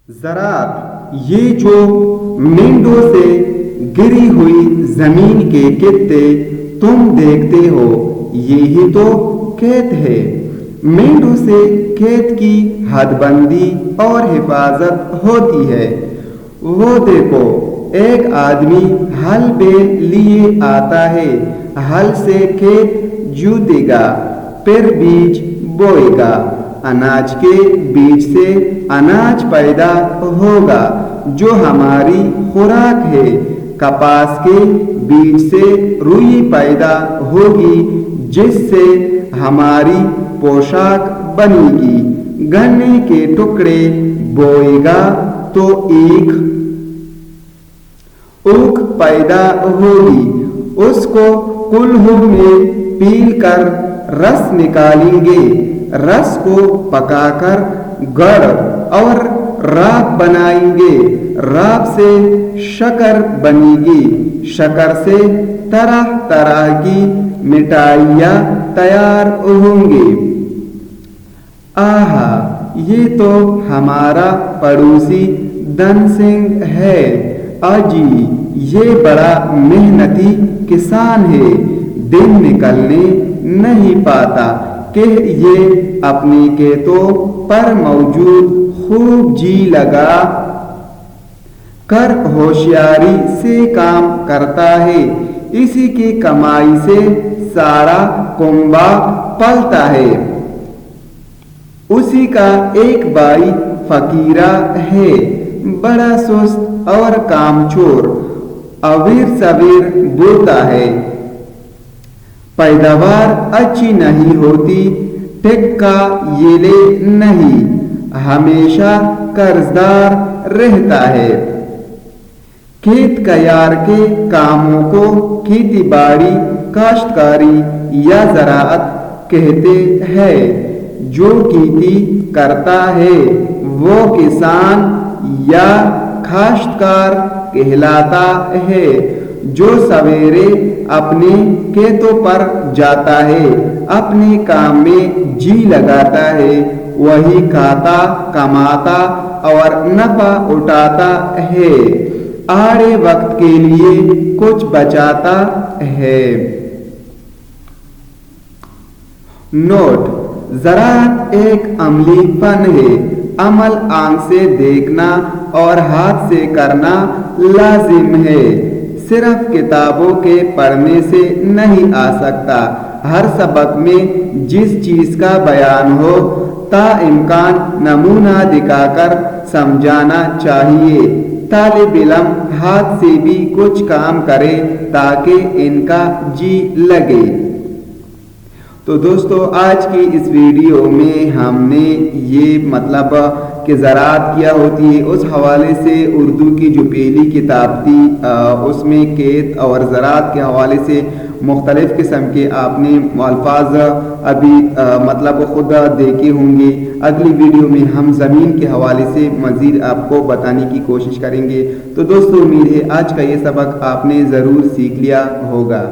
ज़राअत ये जो मींडों से गिरी हुई जमीन के कित्ते तुम देखते हो, ये ही तो खेत है। मींडों से खेत की हदबंदी और हिफाजत होती है। वो देखो, एक आदमी हल पे लिए आता है, हल से खेत जोतेगा, फिर बीज बोएगा। अनाज के बीज से अनाज पैदा होगा जो हमारी खुराक है। कपास के बीज से रुई पैदा होगी जिससे हमारी पोशाक बनेगी। गन्ने के टुकड़े बोएगा तो एक ऊख पैदा होगी, उसको कुल्हड़ में पील कर रस निकालेंगे। रस को पकाकर गड़ और राख बनाएंगे। राख से शक्कर बनेगी। शक्कर से तरह तरह की मिठाइयाँ तैयार होंगी। आहा, ये तो हमारा पड़ोसी धन सिंह है। अजी, ये बड़ा मेहनती किसान है। दिन निकलने नहीं पाता कि ये अपने खेतों पर मौजूद खूब जी लगा कर होशियारी से काम करता है। इसी की कमाई से सारा कुंबा पलता है। उसी का एक भाई फकीरा है, बड़ा सुस्त और कामचोर, अवीर सवीर बोलता है। पैदावार अच्छी नहीं होती, टिक्का येले नहीं, हमेशा कर्जदार रहता है। खेत कयार के कामों को खेती बाड़ी, काश्तकारी या ज़राअत कहते हैं। जो खेती करता है वो किसान या काश्तकार कहलाता है। जो सवेरे अपने खेतों पर जाता है, अपने काम में जी लगाता है, वही खाता, कमाता और नफा उठाता है। आड़े वक्त के लिए कुछ बचाता है। नोट: ज़राअत एक अमली फन है। अमल आंख से देखना और हाथ से करना लाजिम है। सिर्फ किताबों के पढ़ने से नहीं आ सकता। हर सबक में जिस चीज का बयान हो ताइम्कान नमूना दिखाकर समझाना चाहिए। तालिब इल्म हाथ से भी कुछ काम करे ताकि इनका जी लगे। तो दोस्तों, आज की इस वीडियो में हमने ये मतलब कि ज़राअत क्या होती है उस हवाले से उर्दू की जो पहली किताब थी उसमें खेत और ज़राअत के हवाले से मुख्तलिफ़ किस्म के आपने अल्फाज अभी मतलब खुद देखे होंगे। अगली वीडियो में हम ज़मीन के हवाले से मज़ीद आपको बताने की कोशिश करेंगे। तो दोस्तों, उम्मीद है आज का ये सबक आपने ज़रूर सीख लिया होगा।